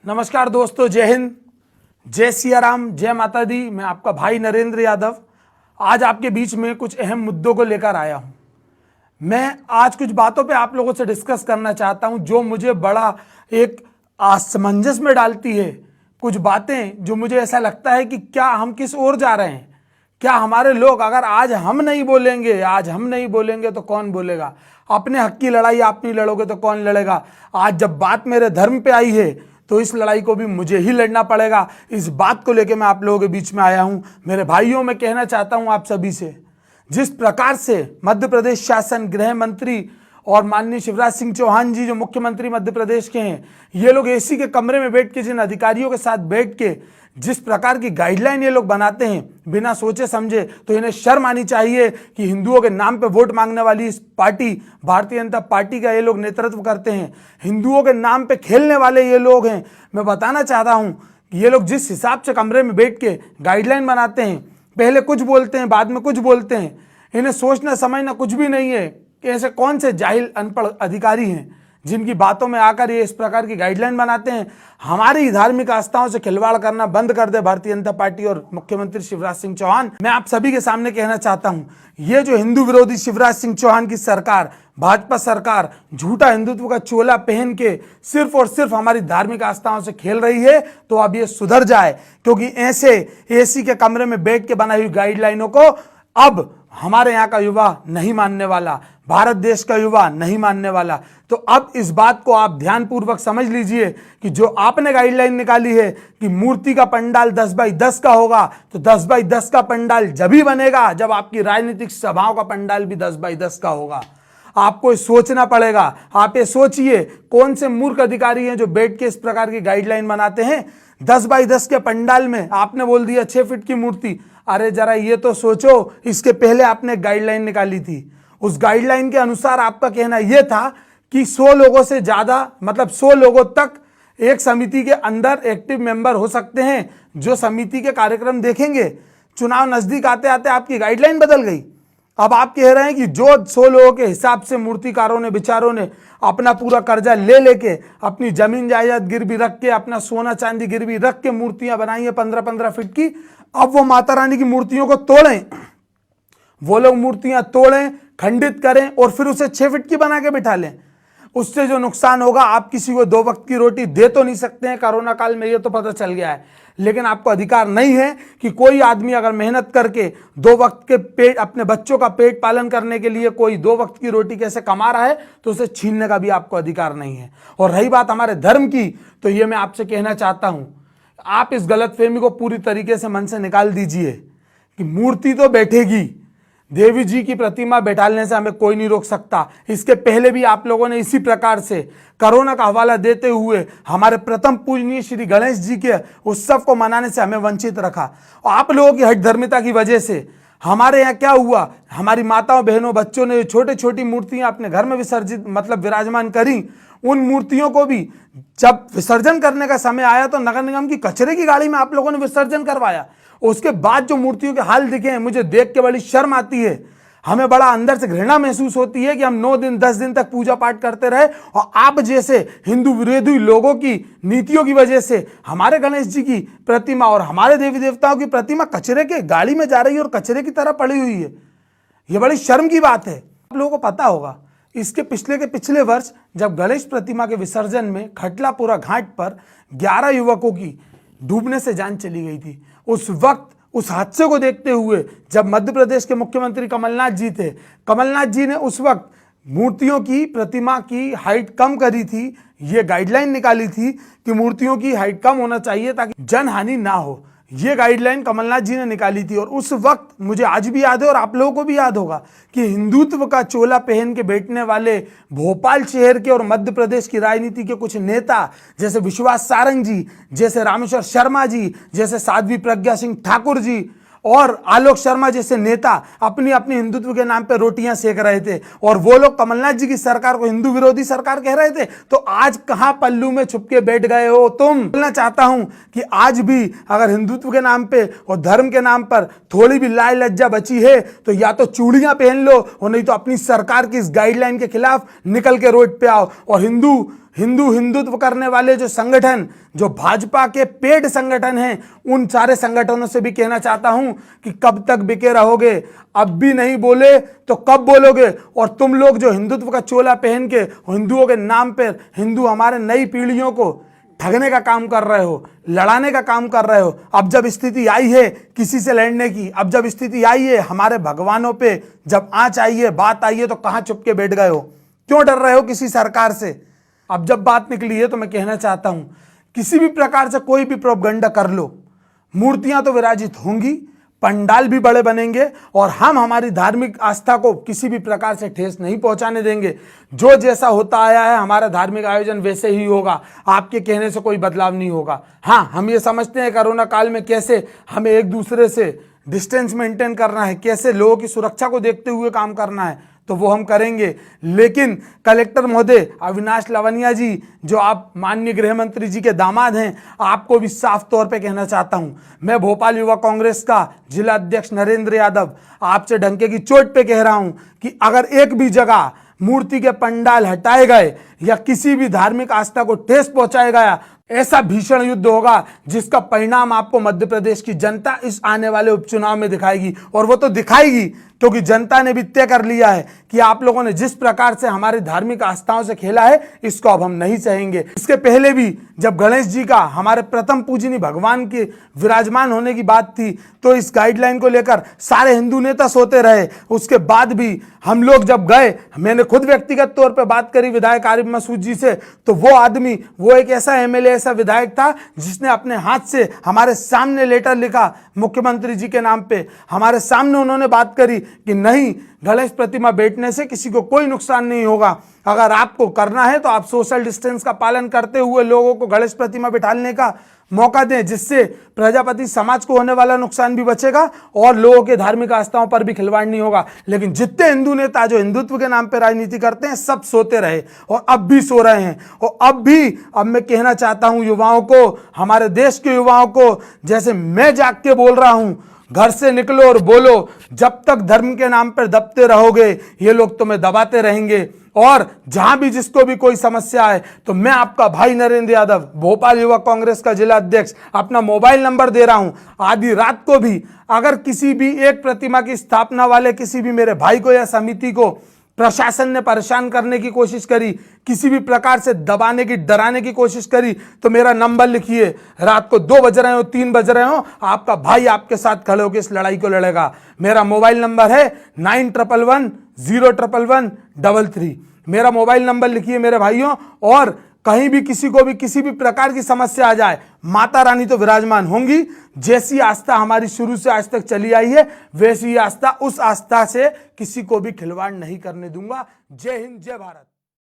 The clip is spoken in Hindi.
नमस्कार दोस्तों, जय हिंद, जय सिया राम, जय माता दी। मैं आपका भाई नरेंद्र यादव आज आपके बीच में कुछ अहम मुद्दों को लेकर आया हूं। मैं आज कुछ बातों पे आप लोगों से डिस्कस करना चाहता हूं जो मुझे बड़ा एक असमंजस में डालती है। कुछ बातें जो मुझे ऐसा लगता है कि क्या हम किस ओर जा रहे हैं। क्या हमारे लोग, अगर आज हम नहीं बोलेंगे तो कौन बोलेगा। अपने हक की लड़ाई आप नहीं लड़ोगे तो कौन लड़ेगा। आज जब बात मेरे धर्म पे आई है तो इस लड़ाई को भी मुझे ही लड़ना पड़ेगा। इस बात को लेकर मैं आप लोगों के बीच में आया हूं। मेरे भाइयों, मैं कहना चाहता हूं आप सभी से, जिस प्रकार से मध्य प्रदेश शासन, गृह मंत्री और माननीय शिवराज सिंह चौहान जी जो मुख्यमंत्री मध्य प्रदेश के हैं, ये लोग एसी के कमरे में बैठ के, जिन अधिकारियों के साथ बैठ के जिस प्रकार की गाइडलाइन ये लोग बनाते हैं बिना सोचे समझे, तो इन्हें शर्म आनी चाहिए कि हिंदुओं के नाम पे वोट मांगने वाली इस पार्टी भारतीय जनता पार्टी का ये लोग नेतृत्व करते हैं। हिंदुओं के नाम पे खेलने वाले ये लोग हैं। मैं बताना चाहता हूं कि ये लोग जिस हिसाब से कमरे में बैठ के गाइडलाइन बनाते हैं, पहले कुछ बोलते हैं, बाद में कुछ बोलते हैं। इन्हें सोचना समझना कुछ भी नहीं है कि ऐसे कौन से जाहिल अनपढ़ अधिकारी हैं जिनकी बातों में आकर ये इस प्रकार की गाइडलाइन बनाते हैं। हमारी धार्मिक आस्थाओं से खिलवाड़ करना बंद कर दे भारतीय जनता पार्टी और मुख्यमंत्री शिवराज सिंह चौहान। मैं आप सभी के सामने कहना चाहता हूं, ये जो हिंदू विरोधी शिवराज सिंह चौहान की सरकार, भाजपा सरकार झूठा हिंदुत्व का चोला पहन के सिर्फ और सिर्फ हमारी धार्मिक आस्थाओं से खेल रही है, तो अब ये सुधर जाए। क्योंकि ऐसे एसी के कमरे में बैठ के बनाई हुई गाइडलाइनों को अब हमारे यहाँ का युवा नहीं मानने वाला, भारत देश का युवा नहीं मानने वाला। तो अब इस बात को आप ध्यानपूर्वक समझ लीजिए कि जो आपने गाइडलाइन निकाली है कि मूर्ति का पंडाल 10x10 का होगा, तो 10x10 का पंडाल जब ही बनेगा जब आपकी राजनीतिक सभाओं का पंडाल भी 10x10 का होगा। आपको सोचना पड़ेगा। आप ये सोचिए, कौन से मूर्ख अधिकारी हैं जो बैठ के इस प्रकार की गाइडलाइन बनाते हैं। 10x10 के पंडाल में आपने बोल दिया 6 फीट की मूर्ति। अरे जरा ये तो सोचो, इसके पहले आपने गाइडलाइन निकाली थी। उस गाइडलाइन के अनुसार आपका कहना यह था कि 100 लोगों से ज्यादा, मतलब 100 लोगों तक एक समिति के अंदर एक्टिव मेंबर हो सकते हैं जो समिति के कार्यक्रम देखेंगे। चुनाव नजदीक आते आते आपकी गाइडलाइन बदल गई। अब आप कह रहे हैं कि जो 100 लोगों के हिसाब से मूर्तिकारों ने, विचारों ने अपना पूरा कर्जा ले लेके, अपनी जमीन जायदाद गिरवी रख के, अपना सोना चांदी गिरवी रख के मूर्तियां बनाई है 15-15 फीट की, अब वो माता रानी की मूर्तियों को तोड़ें। वो लोग मूर्तियां तोड़ें, खंडित करें और फिर उसे 6 फीट की बना के बिठा लें। उससे जो नुकसान होगा, आप किसी को 2 वक्त की रोटी दे तो नहीं सकते हैं, कोरोना काल में ये तो पता चल गया है। लेकिन आपको अधिकार नहीं है कि कोई आदमी अगर मेहनत करके 2 वक्त के पेट, अपने बच्चों का पेट पालन करने के लिए कोई 2 वक्त की रोटी कैसे कमा रहा है, तो उसे छीनने का भी आपको अधिकार नहीं है। और रही बात हमारे धर्म की, तो ये मैं आपसे कहना चाहता हूं, आप इस गलतफहमी को पूरी तरीके से मन से निकाल दीजिए कि मूर्ति तो बैठेगी, देवी जी की प्रतिमा बैठाने से हमें कोई नहीं रोक सकता। इसके पहले भी आप लोगों ने इसी प्रकार से कोरोना का हवाला देते हुए हमारे प्रथम पूजनीय श्री गणेश जी के उत्सव को मनाने से हमें वंचित रखा। और आप लोगों की हठधर्मिता की वजह से हमारे यहाँ क्या हुआ, हमारी माताओं, बहनों, बच्चों ने छोटे छोटी मूर्तियां अपने घर में विसर्जित, मतलब विराजमान करी। उन मूर्तियों को भी जब विसर्जन करने का समय आया तो नगर निगम की कचरे की गाड़ी में आप लोगों ने विसर्जन करवाया। उसके बाद जो मूर्तियों के हाल दिखे हैं, मुझे देख के बड़ी शर्म आती है। हमें बड़ा अंदर से घृणा महसूस होती है कि हम 9 दिन 10 दिन तक पूजा पाठ करते रहे और आप जैसे हिंदू विरोधी लोगों की नीतियों की वजह से हमारे गणेश जी की प्रतिमा और हमारे देवी देवताओं की प्रतिमा कचरे के गाड़ी में जा रही है और कचरे की तरह पड़ी हुई है। यह बड़ी शर्म की बात है। आप लोगों को पता होगा, इसके पिछले वर्ष जब गणेश प्रतिमा के विसर्जन में खटलापुरा घाट पर 11 युवकों की डूबने से जान चली गई थी, उस वक्त उस हादसे को देखते हुए जब मध्य प्रदेश के मुख्यमंत्री कमलनाथ जी थे, कमलनाथ जी ने उस वक्त मूर्तियों की, प्रतिमा की हाइट कम करी थी। ये गाइडलाइन निकाली थी कि मूर्तियों की हाइट कम होना चाहिए ताकि जनहानि ना हो। ये गाइडलाइन कमलनाथ जी ने निकाली थी। और उस वक्त मुझे आज भी याद है और आप लोगों को भी याद होगा कि हिंदुत्व का चोला पहन के बैठने वाले भोपाल शहर के और मध्य प्रदेश की राजनीति के कुछ नेता, जैसे विश्वास सारंग जी, जैसे रामेश्वर शर्मा जी, जैसे साध्वी प्रज्ञा सिंह ठाकुर जी और आलोक शर्मा जैसे नेता अपनी अपनी हिंदुत्व के नाम पे रोटियां सेक रहे थे और वो लोग कमलनाथ जी की सरकार को हिंदू विरोधी सरकार कह रहे थे। तो आज कहां पल्लू में छुप के बैठ गए हो तुम। बोलना चाहता हूं कि आज भी अगर हिंदुत्व के नाम पे और धर्म के नाम पर थोड़ी भी लाज लज्जा बची है तो या तो चूड़ियां पहन लो और नहीं तो अपनी सरकार की इस गाइडलाइन के खिलाफ निकल के रोड पे आओ और हिंदू हिंदू हिंदुत्व करने वाले जो संगठन, जो भाजपा के पेड संगठन हैं, उन सारे संगठनों से भी कहना चाहता हूं कि कब तक बिके रहोगे? अब भी नहीं बोले तो कब बोलोगे? और तुम लोग जो हिंदुत्व का चोला पहन के हिंदुओं के नाम पर हिंदू हमारे नई पीढ़ियों को ठगने का काम कर रहे हो, लड़ाने का काम कर रहे हो। अब जब स्थिति आई है किसी से लड़ने की, अब जब स्थिति आई है हमारे भगवानों पे जब आंच आई है, बात आई है, तो कहां चुप के बैठ गए हो? क्यों डर रहे हो किसी सरकार से? अब जब बात निकली है तो मैं कहना चाहता हूं, किसी भी प्रकार से कोई भी प्रोपगंडा कर लो, मूर्तियां तो विराजित होंगी, पंडाल भी बड़े बनेंगे, और हम हमारी धार्मिक आस्था को किसी भी प्रकार से ठेस नहीं पहुंचाने देंगे। जो जैसा होता आया है हमारा धार्मिक आयोजन वैसे ही होगा, आपके कहने से कोई बदलाव नहीं होगा। हाँ, हम ये समझते हैं कोरोना काल में कैसे हमें एक दूसरे से डिस्टेंस मेंटेन करना है, कैसे लोगों की सुरक्षा को देखते हुए काम करना है, तो वो हम करेंगे। लेकिन कलेक्टर महोदय अविनाश लवनिया जी, जो आप माननीय गृह मंत्री जी के दामाद हैं, आपको भी साफ तौर पे कहना चाहता हूं, मैं भोपाल युवा कांग्रेस का जिला अध्यक्ष नरेंद्र यादव आपसे डंके की चोट पे कह रहा हूं कि अगर एक भी जगह मूर्ति के पंडाल हटाए गए या किसी भी धार्मिक आस्था को ठेस पहुंचाया गया, ऐसा भीषण युद्ध होगा जिसका परिणाम आपको मध्य प्रदेश की जनता इस आने वाले उपचुनाव में दिखाएगी। और वो तो दिखाएगी क्योंकि जनता ने भी तय कर लिया है कि आप लोगों ने जिस प्रकार से हमारी धार्मिक आस्थाओं से खेला है, इसको अब हम नहीं सहेंगे। इसके पहले भी जब गणेश जी का, हमारे प्रथम पूजनीय भगवान के विराजमान होने की बात थी, तो इस गाइडलाइन को लेकर सारे हिंदू नेता सोते रहे। उसके बाद भी हम लोग जब गए, मैंने खुद व्यक्तिगत तौर पर बात करी विधायक आरिफ मसूद जी से, तो वो आदमी, वो एक ऐसा एमएलए, ऐसा विधायक था जिसने अपने हाथ से हमारे सामने लेटर लिखा मुख्यमंत्री जी के नाम पे। हमारे सामने उन्होंने बात करी कि नहीं, गणेश प्रतिमा बैठने से किसी को कोई नुकसान नहीं होगा। अगर आपको करना है तो आप सोशल डिस्टेंस का पालन करते हुए लोगों को गणेश प्रतिमा बिठाने का मौका दें, जिससे प्रजापति समाज को होने वाला नुकसान भी बचेगा और लोगों के धार्मिक आस्थाओं पर भी खिलवाड़ नहीं होगा। लेकिन जितने हिंदू नेता जो हिंदुत्व के नाम पर राजनीति करते हैं, सब सोते रहे और अब भी सो रहे हैं। और अब मैं कहना चाहता हूं युवाओं को, हमारे देश के युवाओं को, जैसे मैं जाग के बोल रहा हूं, घर से निकलो और बोलो, जब तक धर्म के नाम पर दबते रहोगे ये लोग तुम्हें दबाते रहेंगे। और जहां भी जिसको भी कोई समस्या है, तो मैं आपका भाई नरेंद्र यादव, भोपाल युवा कांग्रेस का जिला अध्यक्ष, अपना मोबाइल नंबर दे रहा हूं। आधी रात को भी अगर किसी भी एक प्रतिमा की स्थापना वाले किसी भी मेरे भाई को या समिति को प्रशासन ने परेशान करने की कोशिश करी, किसी भी प्रकार से दबाने की, डराने की कोशिश करी, तो मेरा नंबर लिखिए। रात को 2 बज रहे हो, 3 बज रहे हो, आपका भाई आपके साथ खड़े होकर इस लड़ाई को लड़ेगा। मेरा मोबाइल नंबर है 9111011133। मेरा मोबाइल नंबर लिखिए मेरे भाइयों। और कहीं भी किसी को भी किसी भी प्रकार की समस्या आ जाए, माता रानी तो विराजमान होंगी। जैसी आस्था हमारी शुरू से आज तक चली आई है, वैसी आस्था, उस आस्था से किसी को भी खिलवाड़ नहीं करने दूंगा। जय हिंद, जय भारत।